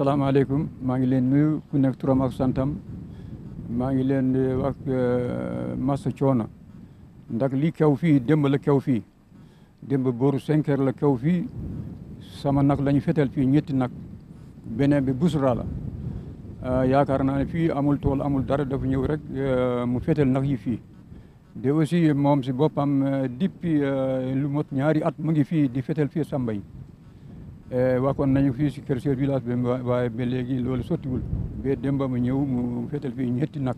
asalaamaaleykum maa ngi leen nuyu ku nekk turam ak santam maa ngi leen di wax massa coono ndax lii kew fii démb la kew fii démb booru 5 heures la kew fii sama nag la ñu fetel fii ñetti nag beneen bi busra la yaakaar naa ne fii amul tool amul dara dafa ñëw rek mu fetel nag yi fii de aussi moom si boppam depuis lu mot ñaari at mu ngi fii di fetel fii Samba yi waxoon nañu fii si kër chef village bi waaye ba léegi loolu sottiwul ba démba mu ñëw mu fetel fii ñetti nag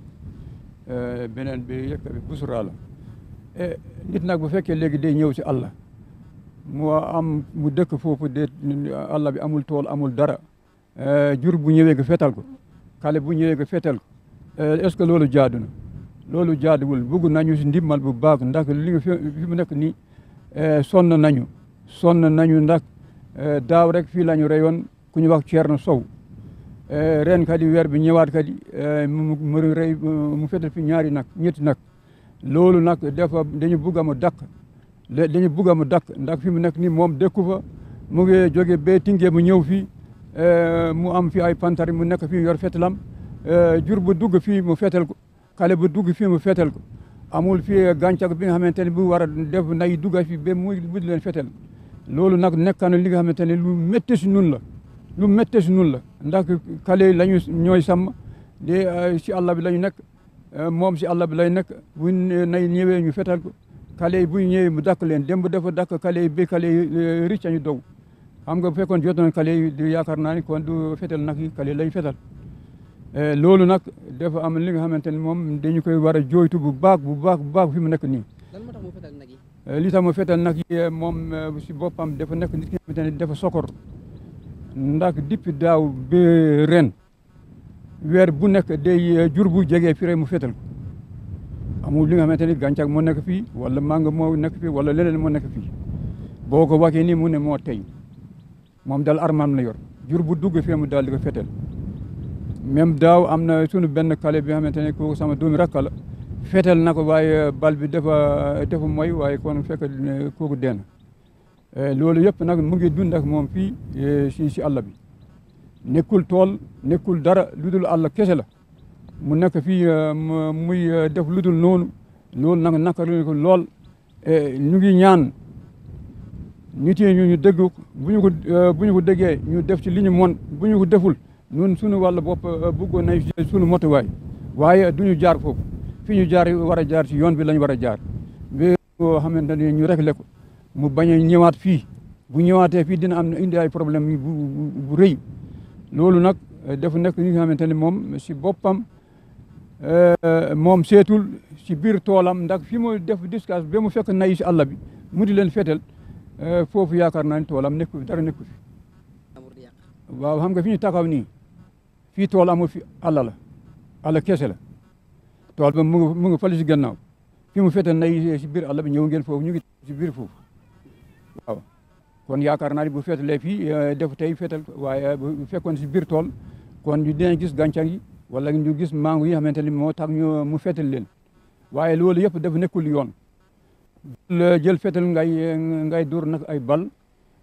beneen bi yëkk bi busra la nit nag bu fekkee léegi day ñëw si àll mu dëkk foofu de àll bi amul tool amul dara jur bu ñëwee nga fetal ko xale bu ñëwee nga fetal ko est-ce que loolu jaadu na loolu jaaduwul bëgg nañu si ndimbal bu baax ndax li nga fi mu nekk nii sonn nañu ndax daaw rek fii la ñu reyoon ku ñu wax Thierno Sow ren kadi weer bi ñëwaat kadi mu rey mu fetal fi ñetti nag loolu nag dañu bugg a mu dakk ndax fi mu nekk nii moom dëkku fa mu ngi jóge ba Tingé mu ñëw fii mu am fi ay pantari mu nekk fii yor fetalam jur bu dugg fii mu fetal ko xale bu dugg fii mu fetal ko amul fii gàncax bi nga xamante ne bu war a def nay dugga fii ba mu budi leen fetal loolu nag nekk na li nga xamante ne lu métti si nun la ndax xale yi lañu ñooy sàmm de si àll bi la ñu nekk moom si àll bi lay nekk bu nay ñëwee ñu fetal ko xale yi bu ñëwee mu dakk leen démb dafa dakk xale yi ba xale yi ricc ñu dow xam nga bu fekkoon jotoon xale yi di yaakaar naa ni kon du fetal nag yi xale lañ fetal loolu nag dafa am li nga xamante ne moom dañu koy war a jooytu bu baax fi mu nekk nii. lan moo tax mu fetal nag yi. li tax mu fetal nag yi moom si boppam dafa nekk nit ki nga xamante ne dafa sokor ndax depuis daaw ba ren weer bu nekk day jur bu jegee fii rek mu fetal ko amul li nga xamante ne gàncax moo nekk fii wala mango moo nekk fii wala leneen moo nekk fii boo ko waxee nii mu ne moo tey moom daal armam la yor jur bu dugg fii mu daal di ko fetal même daaw am na sunu benn xale bi nga xamante ne kooku sama doomi rakka la fetal na ko waaye bal bi dafa mooy waaye kon fekk kooku deen loolu yëpp nag mu ngi dund ak moom fii si àll bi nekkul tool nekkul dara lu dul àll kese la mu nekk fii muy def lu dul noonu loolu nag naka ko lool ñu ngi ñaan nit yi ñu dégg bu ñu ko déggee ñu def ci li ñu mën bu ñu ko deful ñun suñu wàll bopp bëggoon nañ suñu motuwaay waaye du ñu jaar foofu fi ñu jaar war a jaar ci yoon bi lañ war a jaar ba boo xamante ne ñu réglé ko mu bañ a ñëwaat fii bu ñëwaatee fii dina am indi ay problème bu rëy loolu nag dafa nekk li nga xamante ne moom si boppam moom seetul si biir toolam ndax fi mu def discas ba mu fekk nay si àll bi mu di leen fetel foofu yaakaar naa ne toolam nekku dara nekku fi waaw xam nga fi ñu taxaw nii fii tool amul fi àll kese la tool ba mu ngi fali si gannaaw fi mu fetal nay si biir àll bi ñëw ngeen foofu ñu ngi si biir foofu waaw kon yaakaar naa ne bu fetalee fii def tey fetal waaye bu fekkoon si biir tool kon ñu dinañ gis gàncax yi wala ñu gis mango yi xamante ni moo tax mu fetal leen waaye loolu yëpp dafa nekkul yoon jël fetal ngay dóor nag ay bal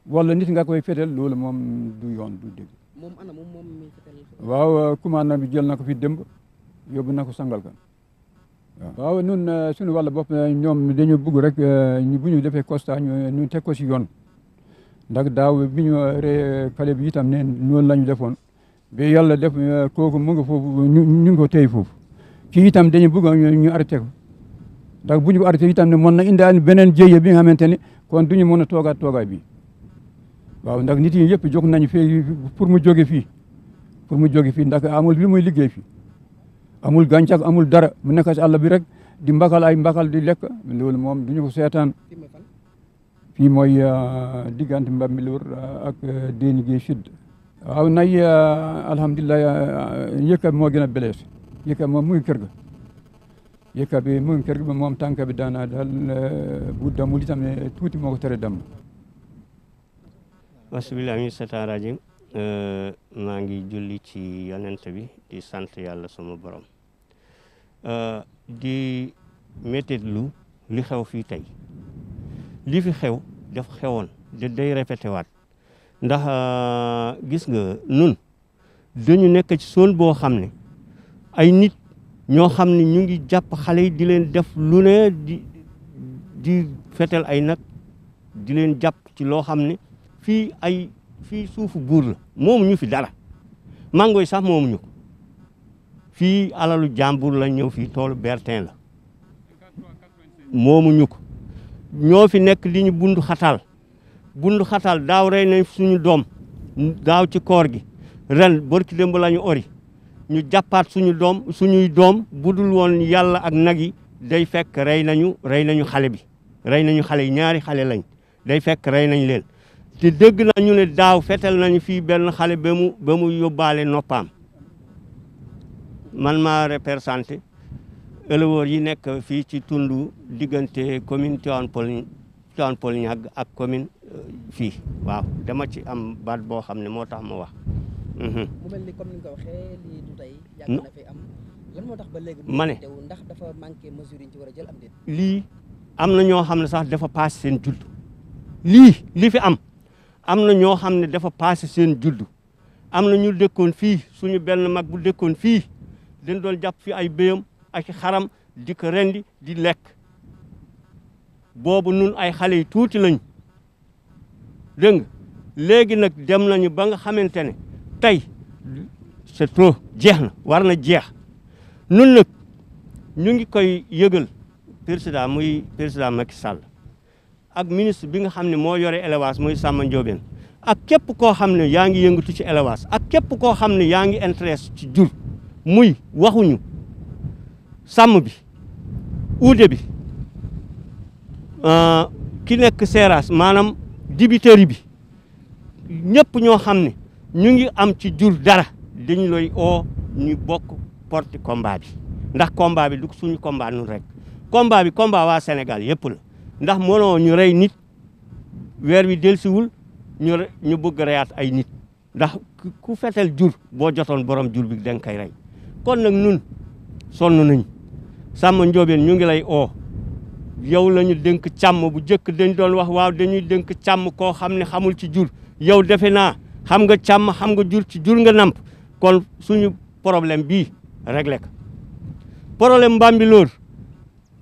wala nit nga koy fetal loolu moom du yoon du dégg. moom ana moom mi fetal. waaw commandant bi jël na ko fi démb yóbbu na ko sangal kan waaw nun suñu wàll bopp ñoom dañu bëgg rek bu ñu defee constat ñu teg ko si yoon ndax daaw bi ñu ree xale bi itam ne noonu la ñu defoon ba yàlla def kooku mu ngi foofu ñu ngi ko téye foofu kii itam dañu bëgg ñu arrêté ko ndax bu ñu ko arrêté itam ne mën na indi beneen jéye bi nga xamante ne kon du ñu mën a toogaay bi waaw ndax nit yi yëpp jóg nañu fii pour mu jóge fii ndax amul li muy liggéey fii amul gàncax amul dara mu nekk si àll bi rek di mbakal di lekk loolu moom du ñu ko seetaan fii mooy diggante Mbambilor ak Déni Gueye Sud waaw nay alhamdulilah yëkka bi moo gën a belees yëkka moom mu ngi kër ga ba moom tànk bi daana daal bu damul itam ne tuuti moo ko tere dam bismilaahi mina seytaani rajiim maa ngi julli ci yonent bi di sant yàlla sama borom di méttitlu li xew fii tey li fi xew daf xewoon day répété waat ndax gis nga nun dañu nekk ci zone boo xam ne ay nit ñoo xam ne ñu ngi jàpp xale yi di leen def lu ne di fetel ay nag di leen jàpp ci loo xam ne fii suufu buur la moomu ñu fi dara mango yi sax moomu ñu ko fii alalu jàmbur la ñëw fii toolu Bertin la moomu ñu ko ñoo fi nekk di ñu bundu xatal daaw rey nañ suñu doom daaw ci koor gi ren barki démb la ñu ori ñu jàppaat suñuy doom budul woon yàlla ak nag yi day fekk rey nañu xale bi rey nañu xale yi ñaari xale lañ day fekk rey nañ leen te dégg nañu ne daaw fetel nañu fii benn xale ba mu yóbbaale noppaam man maa représenté éleveurs yi nekk fii ci tundu diggante commune Tivaouane Peulh Niaga ak commune fii waaw dama ci am baat boo xam ne moo tax ma wax. mu mel ni comme ni nga ko waxee lii du tey yàgg na fi am lan moo tax ba léegi. ma ne ndax dafa manqué mesure yi ñu ci war a jël am déet. lii am na ñoo xam ne sax dafa paase seen judd li fi am na ñoo xam ne dafa paase seen judd am na ñu dëkkoon fii suñu benn mag bu dëkkoon fii dañ doon jàpp fi ay béyam ak xaram di ko rendi di lekk boobu nun ay xale yu tuuti lañ dégg nga léegi nag dem nañu ba nga xamante ne tey c'est trop jeex na war na jeex nun nag ñu ngi koy yëgal président muy président Macky Sall ak ministre bi nga xam ne moo yore élevage muy Samba Ndiobène ak képp koo xam ne yaa ngi yëngatu ci élevage ak képp koo xam ne yaa ngi intéressé ci jur muy waxuñu sàmm bi uude bi ki nekk seeraas maanaam dibiteri bi ñëpp ñoo xam ne ñu ngi am ci jur dara dañu lay oo ñu bokk porte combat bi ndax combat bi du suñu combat nun rek combat bi combat waa Sénégal yëpp la ndax mënoo ñu rey nit weer wi delsiwul ñu bëgg reyaat ay nit ndax ku fetel jur boo jotoon borom jur bi danga koy rey kon nag nun sonn nañ Samba Ndiobène ñu ngi lay oo yow la ñu dénk càmm bu njëkk dañ doon wax waaw dañuy dénk càmm koo xam ne xamul ci jur yow defe naa xam nga càmm xam nga jur ci jur nga namp kon suñu problème bii réglé ko problème Mbambilor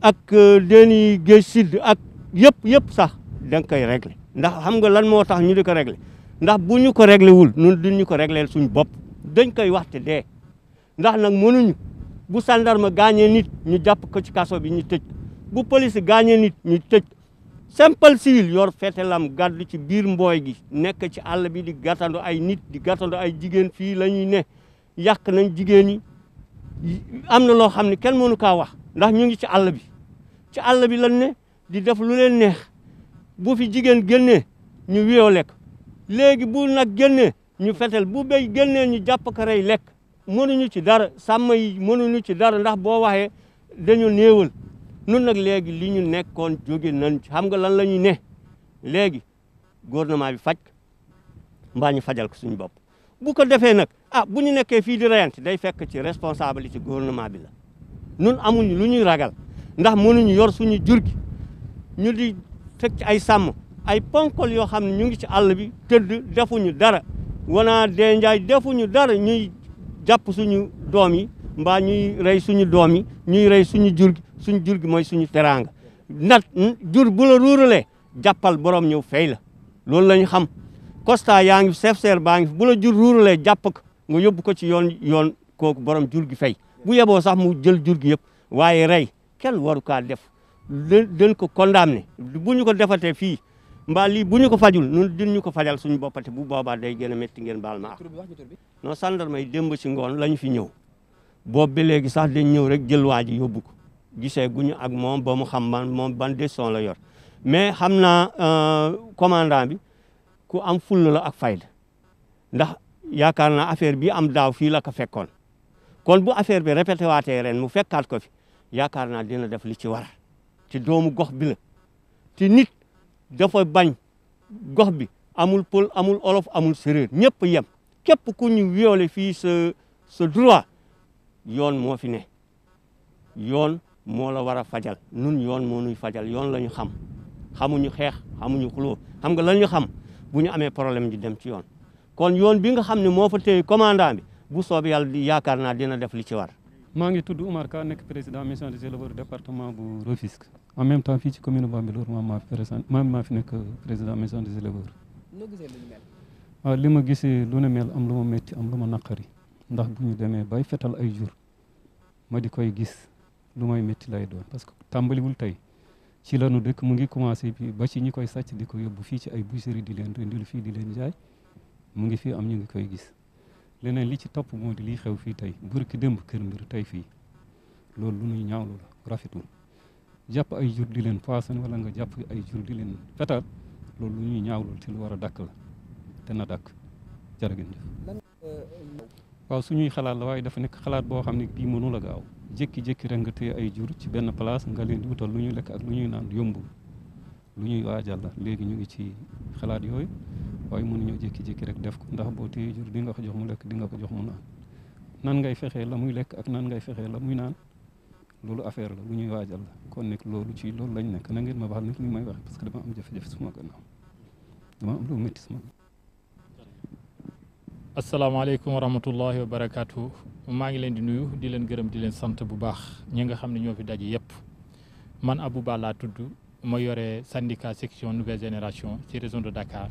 ak Déni Géej Sud ak yëpp sax da nga koy réglé ndax xam nga lan moo tax ñu di ko réglé ndax bu ñu ko réglé wul ñun duñu ko réglé suñu bopp dañ koy waxte dee ndax nag mënuñu bu sandarma gaañee nit ñu jàpp ko ci kaso bi ñu tëj bu police gaañee nit ñu tëj simple civil yor fetelam gàddu ci biir mbooy gi nekk ci àll bi di gàttandu ay nit di gàttandu ay jigéen fii la ñuy ne yàq nañ jigéen ñi am na loo xam ne kenn mënu kaa wax ndax ñu ngi ci àll bi lan ne di def lu leen neex bu fi jigéen génnee ñu wiyoo lekk léegi bu nag génnee ñu fetel bu béy génnee ñu jàpp ko rey lekk mënuñu ci dara sàmm yi mënuñu ci dara ndax boo waxee dañu néewal nun nag léegi li ñu nekkoon jóge nañ xam nga lan la ñuy ne léegi gouvernement bi faj mbaa ñu fajal ko suñu bopp bu ko defee nag bu ñu nekkee fii di reyante day fekk ci responsabilité gouvernement bi la nun amuñu lu ñuy ragal ndax mënuñu yor suñu jur gi ñu di fekk ci ay sàmm ay ponkol yoo xam ne ñu ngi ci àll bi tëdd defuñu dara wana dee njaay defuñu dara ñuy jàpp suñu doom yi mbaa ñuy rey suñu doom yi ñuy rey suñu jur gi mooy suñu teraanga jur bu la ruuralee jàppal borom ñëw fay la loolu la ñu xam constat yaa ngi chef serre baa ngi bu la jur ruuralee jàpp ko nga yóbbu ko ci yoon kooku borom jur gi fay bu yeboo sax mu jël jur gi yëpp waaye rey kenn waru kaa def dañ ko condamné bu ñu ko defatee fii mbaa lii bu ñu ko fajul ñun din ñu ko fajal suñu boppate bu boobaa day gën a métti ngeen baal ma non sandarma yi démb ci ngoon la ñu fi ñëw boobu ba léegi sax dañ ñëw rek jël waa ji yóbbu ko gisee guñu ak moom ba mu xam moom ban décision la yor mais xam naa commandant bi ku am fulla la ak fayda ndax yaakaar naa affaire bi am daaw fii la ko fekkoon kon bu affaire bi répété waatee ren mu fekkaat ko fi yaakaar naa dina def li ci war te doomu gox bi la te nit dafa bañ gox bi amul pël amul olof amul séréer ñëpp yem képp ku ñu violé fii sa droit yoon moo fi ne yoon moo la war a fajal nun yoon moo nuy fajal yoon la ñu xam xamuñu xeex xamuñu xuloo xam nga la ñu xam bu ñu amee problème di dem ci yoon kon yoon bi nga xam ne moo fa téye commandant bi bu soobee yàlla yaakaar naa dina def li ci war. maa ngi tudd Oumar Ka nekk président maison des éleveurs département bu Rufisque en même temps fii ci commune Bambilor maa fi nekk président maison des éleveurs. noo gisee lu ñu mel. waaw li ma gisee lu ne mel am lu ma métti am lu ma naqari ndax bu ñu demee bay fetal ay jur ma di koy gis lu may métti lay doon parce que tàmbaliwul tey ci lanu dëkk mu ngi commencé bi ba ci ñi koy sàcc di ko yóbbu fii ci ay boucherie di leen rendil fii di leen jaay mu ngi fii am ñu ngi koy gis leneen li ci topp moo di lii xew fii tey burki démb kër mbir tey fii loolu lu ñuy ñaawlu la rafetul jàpp ay jur di leen poisson wala nga jàpp ay jur di leen fetal loolu lu ñuy ñaawlu te lu war a dakk la te na dakk jërëjëf. waaw suñuy xalaat la waaye dafa nekk xalaat boo xam ne bii mënu la gaaw jékki-jékki rek nga téye ay jur ci benn place nga leen di wutal lu ñuy lekk ak lu ñuy naan yombul lu ñuy waajal la léegi ñu ngi ci xalaat yooyu waaye mënuñoo jékki-jékki rek def ko ndax boo téye jur di nga ko jox mu lekk di nga ko jox mu naan nan ngay fexee la muy lekk ak nan ngay fexee la muy naan loolu affaire la lu ñuy waajal la kon nekk loolu ci loolu lañ nekk na ngeen ma baal nag li may wax parce que dama am jafe-jafe suma gannaaw dama am lu métti suma. asalaamaaleykum wa rahmatullahi wa barakaatu maa ngi leen di nuyu di leen gërëm di leen sant bu baax ñi nga xam ne ñoo fi daje yëpp man Abou Ba laa tudd ma yore syndicat section nouvelle génération ci région de Dakar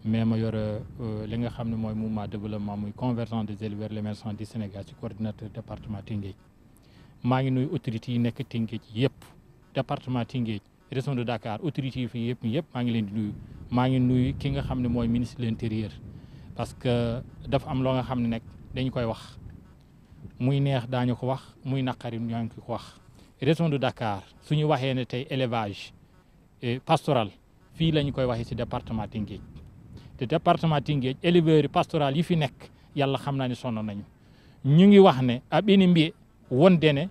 mais ma yore li nga xam ne mooy mouvement développement muy convergence des éleveurs l'émergence du Sénégal ci coordinateur département Tëngéej maa ngi nuyu autorités yi nekk Tëngéej yëpp département Tëngéej région de Dakar autorités yi fi yëpp maa ngi leen di nuyu maa ngi nuyu ki nga xam ne mooy ministre de l'intérieur parce que dafa am loo nga xam ne nag dañu koy wax muy neex daañu ko wax muy naqari ñoo ngi ko wax région de Dakar suñu waxee ne tey élevage pastoral fii la ñu koy waxee ci département Tëngéej te département Tëngéej éleveurs pastoral yi fi nekk yàlla xam naa ne sonn nañu ñu ngi wax ne a ɓeni mbiye wondene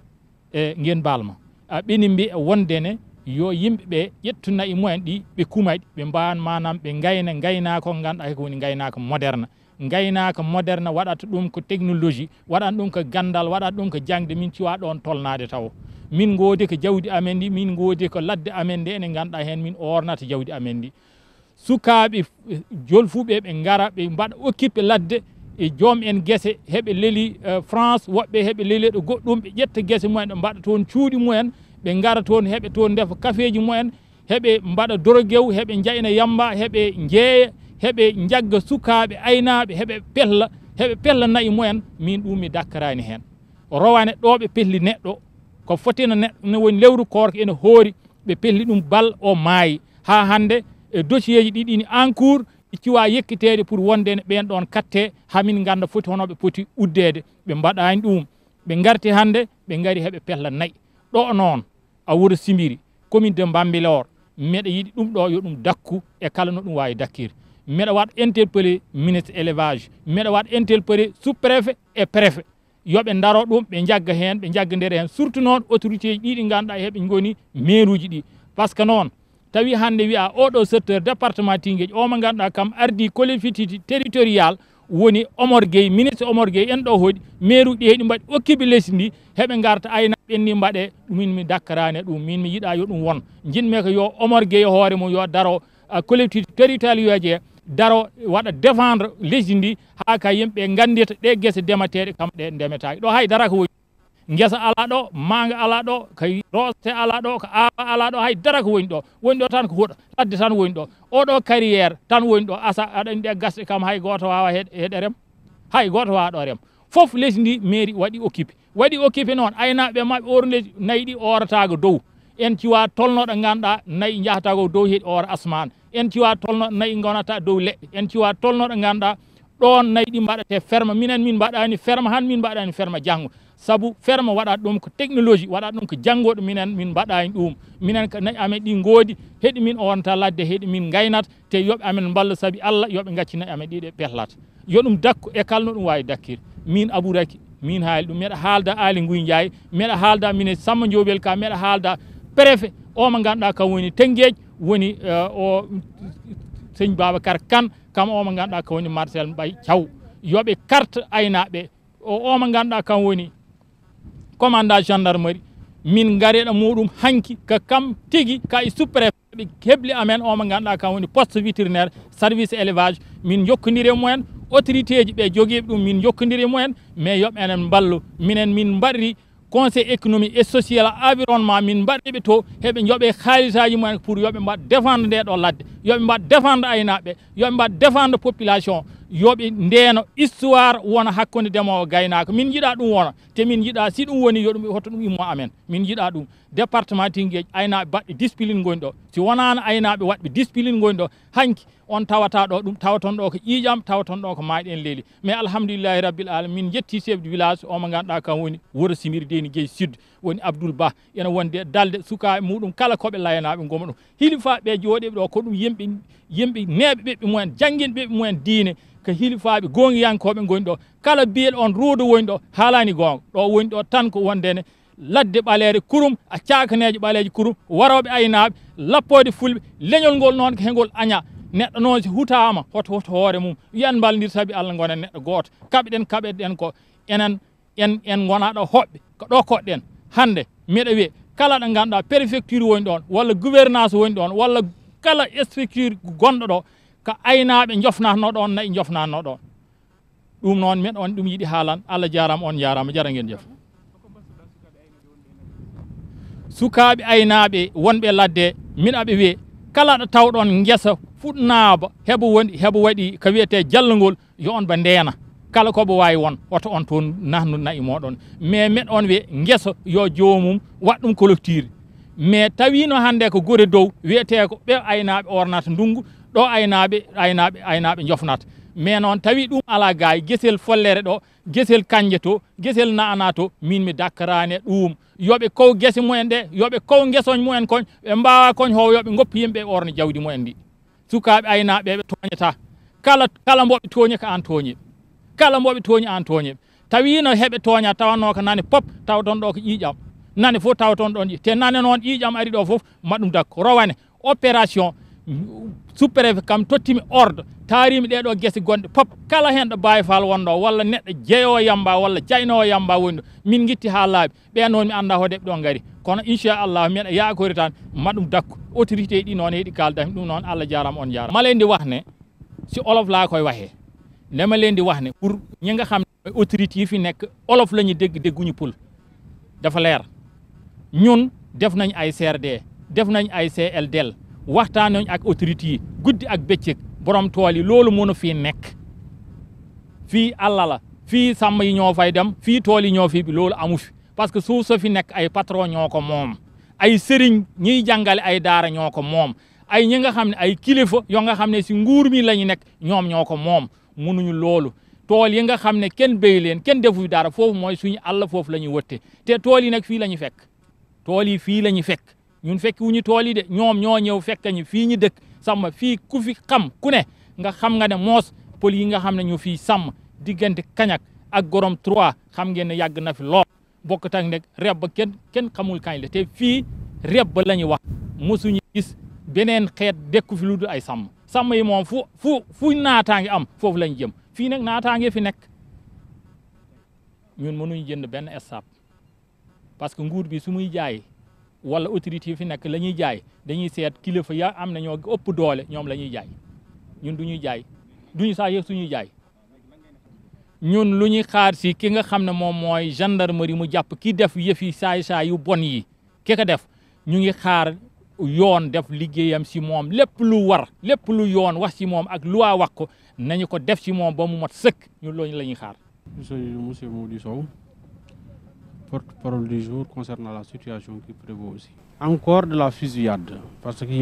ngeen baal ma a ɓeni mbiye wondene yo yimɓe ɓe ƴettu nayi mumen ɗi ɓe kumayɗi ɓe mbawan manam ɓe gayna gaynako ganduɗa ko woni gaynako moderne waɗata ɗum ko technologie waɗata ɗum ko gandal waɗata ɗum ko jangde min ciwa ɗon tolnade taw min goodi ko jawdi amen ndi min goodi ko ladde amen nde ene ganduɗa hen min ornata jawdi amen ndi sukaɓe jolfuɓe ɓe gara ɓe mbaɗa occupé ladde e joom en guese heɓe leeli France woɓɓe heɓe leeli ɗo goɗɗum ɓe ƴetta guese mumen ɓe mbaɗa toon cuuɗi mumen ɓe gara toon heɓe toon ndefa kafeji mumen heɓe mbaɗa doroguew heɓe jayna yamba heɓe jeeya heɓe jagga sukaɓe aynaɓe heɓe pella nayi mumen min ɗum mi dakkarani hen rowane ɗo ɓe pelli neɗɗo ko fotina neɗɗo ne woni lewru korko ene hoori ɓe pelli ɗum bal o maayi ha hande e dossier ji ɗiɗi ni en cours ciwa yekkitede pour wondene ɓen ɗon katte hamin ganda foti hono ɓe poti uddede ɓe mbaɗani ɗum ɓe garti hande ɓe gari heɓe pella nayyi ɗo noon a wuuro Simbiri commune de Bambilor meɗa yiiɗi ɗum ɗo yo ɗum dakku e kala no ɗum wawi dakkir meɗa waɗa interpellé ministre élevage meɗa waɗa interpellé sous préfet et préfet yoɓe daro ɗum ɓe jagga hen ɓe jaggadere hen surtout noon autorité ji ɗiɗi ganduɗa heɓe goni maire uji ɗi par ce que noon tawi hande wiya oɗo secteur département Tëngéej o mo ganduɗa kam ardi collectivité territorial woni Omar Gueye ministre Omar Gueye en ɗo hoɗi maire uji ɗi heɗi mbaɗi occupé leydi ndi heɓe garta aynaɓe en ni mbaɗe min mi dakkarani ɗum min mi yiiɗa yo ɗum won jinmi ko yo Omar Gueye hoore mum yo daro collectivité territorial je daro waɗa défendre leydi ndi ha ka yimɓe gandita ɗe guese ndemateɗe kam ɗe ndemetaki ɗo haydara ko woni guesa ala ɗo manga ala ɗo ko roste ala ɗo ko awa ala ɗo haydara ko woni ɗo tan ko huuɗo ladde tan woni ɗo oɗo carrière tan woni ɗo asa aɗani ɗe gasɗe kam hay goto wawa heɗe rem hay goto wawa ɗo rem foof leydi ndi mairie waɗi occupé noon aynaɓe mabɓe ornde nayyi ɗi oratago dow en ciwa tolnoɗo ganduɗa nayyi jahatago dow heeɗi ora asman en ciwa tolnoɗo nayyi gonata dow leɗɗe en ciwa tolnoɗo ganduɗa ɗon nayyi ɗi mbaɗate ferme minen min mbaɗani ferme han min mbaɗani ferme janggo saabu ferme waɗat ɗum ko technologie waɗat ɗum ko janggoɗo minen min mbaɗani ɗum minen ko nayyi amen ɗi goodi heeɗi min onta ladde heeɗi min gaynata te yoɓe amen balla saabi Allah yoɓe gacci nayyi amen ɗiɗe pehlata yo ɗum dakku e kala no ɗum wawi dakkir min Abou Raky min haali ɗum meɗa haalda Aly Ngouille Ndiaye meɗa haalda ministre Samba Diobel Ka meɗa haalda préfet o mo ganduɗa kam woni Tëngéej woni o seigne Babacar Kane kam o mo ganduɗa kam woni Marcel Mbaye Thiaw yoɓe carte aynaɓe o mo ganduɗa kam woni commandant gendarmerie min gareɗo muɗum hanki ko kam tigui ka e sous préfet ɓe hebli amen o mo ganduɗa kam woni poste vétérinaire service élevage min jokkodiri e mumen autorité ji ɓe jogiiɓe ɗum min jokkodiri mumen mais yoɓ enen ballu minen min mbaɗri conseil économique et social environnement min mbaɗiɓe to heɓe jooɓe haalisaji mumen pour yoɓe mbaɗ défendre nde ɗo ladde yoɓe mbaɗ défendre aynaɓe yoɓe mbaɗ défendre population yoɓe ndeeno histoire wona hakkude ndemowo gaynako min jiiɗa ɗum wona te min jiiɗa si ɗum woni yo ɗum hoto ɗum immo amen min jiiɗa ɗum département Tinguédji aynaɓe mbaɗɓe discipline goni ɗo si wonano aynaɓe waɗɓe discipline goni ɗo hanki on tawata ɗo ɗum tawaton ɗo ko ƴiƴam tawaton ɗo ko maaɗi en leeli mais alhamdulillahi rabbil alamin min jetti chef de village o mo ganduɗa kam woni Wuro Simiri Deyni Gueye Sud woni Abdoul Ba ene wonde dalde sukaɓe muɗum kala koɓe layanaɓe goma ɗum hilifaɓe jooɗiɓe ɗo ko ɗum yimɓe neɓe ɓeɓɓe mumen janguin ɓeɓɓe mumen diine ko hilifaɓe gongiyankoɓe goni ɗo kala biyeɗo on ruudo woni ɗo haalani gonga ɗo woni ɗo tan ko wondene ladde ɓaleere kurum a cakaneje ɓaleji kurum waroɓe aynaɓe lappode fulɓe leñol ngol noon ko hengol aña neɗɗo noon si hutama hoto hoore mum wiyan ballodir saabi Allah gonen neɗɗo goto kaɓeɗen ko en gona ɗo hoɓɓe ko ɗo koɗɗen hande miɗa wiya kala ɗo ganduɗa préfecture woni ɗon walla gouvernance woni ɗon walla kala structure gonɗo ɗo ko aynaɓe jofnatno ɗon nayi jofnatno ɗon ɗum noon miɗa on ɗum yiiɗi haalan Allah jarama on jarama jara ngeen jef sukaɓe aynaɓe wonɓe ladde miɗaɓe wiye kala ɗo tawɗon guesa fuɗnaaba heɓo waɗi ko wiyete jallugol yo on ba ndeena kala koɓe wawi won oto on toon nahnu nayi moɗon mais meɗ on wiye guesa yo joomum waɗ ɗum collecture mais tawino hande ko gure dow wiyete ko ɓe aynaɓe ornata ndungu ɗo aynaɓe jofnata mais noon tawi ɗum ala gaay guesel follere ɗo guesel kanje to guesel naana to min mi dakkarani ɗum yoɓe kow guese mumen ɗe yoɓe kow guesoñ mumen koñ ɓe mbawa koñ ho yoɓe goppi yimɓe orno jawdi mumen ndi sukaɓe aynaɓe ɓe toñata kala mboɓe tooñi ko an tooñiɓe kala mboɓe tooñi an tooñiɓe tawino heɓe tooña tawanno ko nane pop tawton ɗo ko ƴiƴam nane fof tawton ɗon te nane noon ƴiƴam ari ɗo fof maɗum dakko rowane opération sous-préfet kam tottimi ordre taarimi ɗeɗo guese gonɗe pop kala hen ɗo Baye Fall wonɗo walla neɗɗo jeeyowo yamba walla jaynowo yamba woni ɗo min guitti ha laaɓi ɓe noon mi anda hodeɓe ɗo gaari kono inchallah miɗa yakori tan maɗum dakko autorité ɗi noon heeɗi kaldami ɗum noon Allah jarama on jarama ma leen di wax ne si olof laa koy waxee dama leen di wax ne pour ñi nga xam ne autorité yi fi nekk olof la ñu dégguñu pul dafa leer ñun def nañ ay CRD def nañ ay CLDL waxtaan nañ ak autorité yi guddi ak bëccëg borom tool yi loolu mënu fii nekk fii Allah la fii sàmm yi ñoo fay dem fii tool yi ñoo fi bi loolu amu fi parce que suuf sa fi nekk ay patron ñoo ko moom ay sëriñ ñiy jàngale ay daara ñoo ko moom ay ñi nga xam ne ay kilifa yoo nga xam ne si nguur mi la ñu nekk ñoom ñoo ko moom mënuñu loolu tool yi nga xam ne kenn béy leen kenn defu dara foofu mooy suñu àll foofu la ñuy wëtte te tool yi nag fii la ñu fekk tool yi fii la ñu fekk ñun fekk wuñu tool yi de ñoom ñoo ñëw fekk ñu fii ñu dëkk sàmm fii ku fi xam ku ne nga xam nga ne moos pël yi nga xam ne ñu fii sàmm diggante Kañak ak Gorom 3 xam ngeen ne yàgg na fi lool bokk tak nag reb ba kenn xamul kañ la te fii reb ba la ñu wax mosuñu gis beneen xeet dekku fi lu dul ay sàmm yi moom fu naataange am foofu lañ jëm fii nag naataange fi nekk ñun mënuñ jënd benn estable parce que nguur bi su muy jaay wala autorité yi fi nekk la ñuy jaay dañuy seet kilifa ya am na ñoo ëpp doole ñoom la ñuy jaay ñun du ñuy jaay duñu saa yëg suñuy jaay ñun lu ñuy xaar si ki nga xam ne moom mooy gendarmerie mu jàpp ki def yëfi saay yu bon yi ki ko def ñu ngi xaar yoon def liggéeyam si moom lépp lu war lépp lu yoon wax si moom ak loi wax ko nañu ko def si moom ba mu mat sëkk ñun loolu la ñuy xaar. Monsieur Mody Sow, porte-parole du jour concernant la situation qui prévaut aussi. Encore de la fusillade, parce qu'il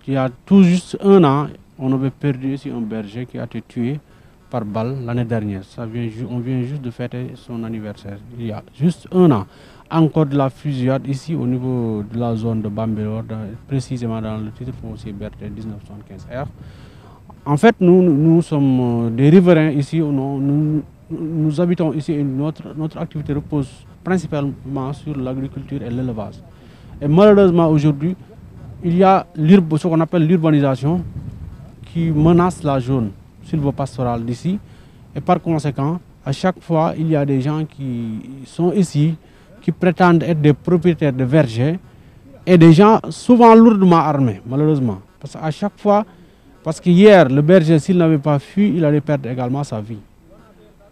y a tout juste un an, on avait perdu ici un berger qui a été tué par balle l'année dernière. On vient juste de fêter son anniversaire, il y a juste un an. Encore de la fusillade ici au niveau de la zone de Bambelor, précisément dans le titre foncier BRT 1975R. En fait, nous sommes des riverains ici, nous habitons ici et notre activité repose principalement sur l'agriculture et l'élevage. Et malheureusement aujourd'hui, il y a ce qu'on appelle l'urbanisation qui menace la zone sylvopastorale d'ici. Et par conséquent, à chaque fois, il y a des gens qui sont ici, qui prétendent être des propriétaires de vergers et des gens souvent lourdement armés, malheureusement. Parce qu'à chaque fois, Parce que hier, le berger, s'il n'avait pas fui, il allait perdre également sa vie.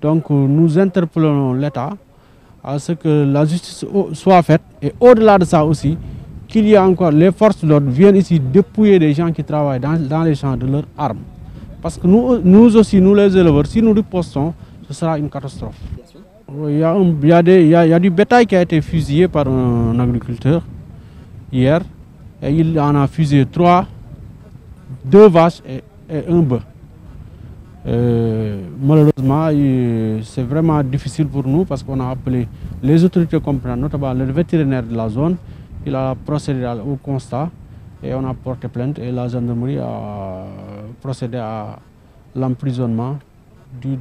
Donc nous interpellons l'État à ce que la justice soit faite et au-delà de ça aussi, qu'il y ait encore les forces de l'ordre viennent ici dépouiller des gens qui travaillent dans les champs de leurs armes. Parce que nous aussi, nous les éleveurs, si nous ripostons, ce sera une catastrophe. Il y a du bétail qui a été fusillé par un agriculteur hier. Et il en a fusillé 3, 2 vaches et un bœuf. Malheureusement, c'est vraiment difficile pour nous parce qu'on a appelé les autorités compétentes, notamment le vétérinaire de la zone. Il a procédé au constat et on a porté plainte et la gendarmerie a procédé à l'emprisonnement du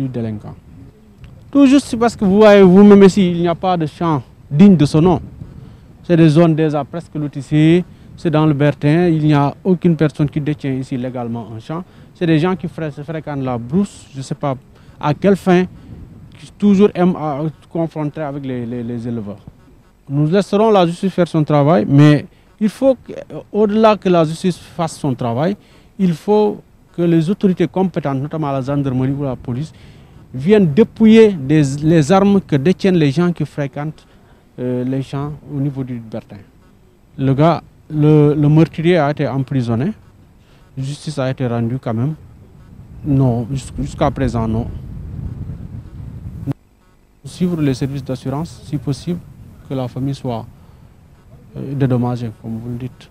délinquant. Tout juste parce que vous voyez vous-même ici, il n'y a pas de champ digne de ce nom. C'est des zones déjà presque lotissées, c'est dans le Bertin, il n'y a aucune personne qui détient ici légalement un champ. C'est des gens qui fréquentent la brousse, je ne sais pas à quelle fin, qui toujours aiment confronter avec les éleveurs. Nous laisserons la justice faire son travail, mais il faut qu'au-delà que la justice fasse son travail, il faut que les autorités compétentes, notamment la gendarmerie ou la police, viennent dépouiller les armes que détiennent les gens qui fréquentent les champs au niveau du Bertin. Le meurtrier a été emprisonné. Justice a été rendue quand même. Non, jusqu'à présent, non. Suivre les services d'assurance, si possible, que la famille soit dédommagée, comme vous le dites.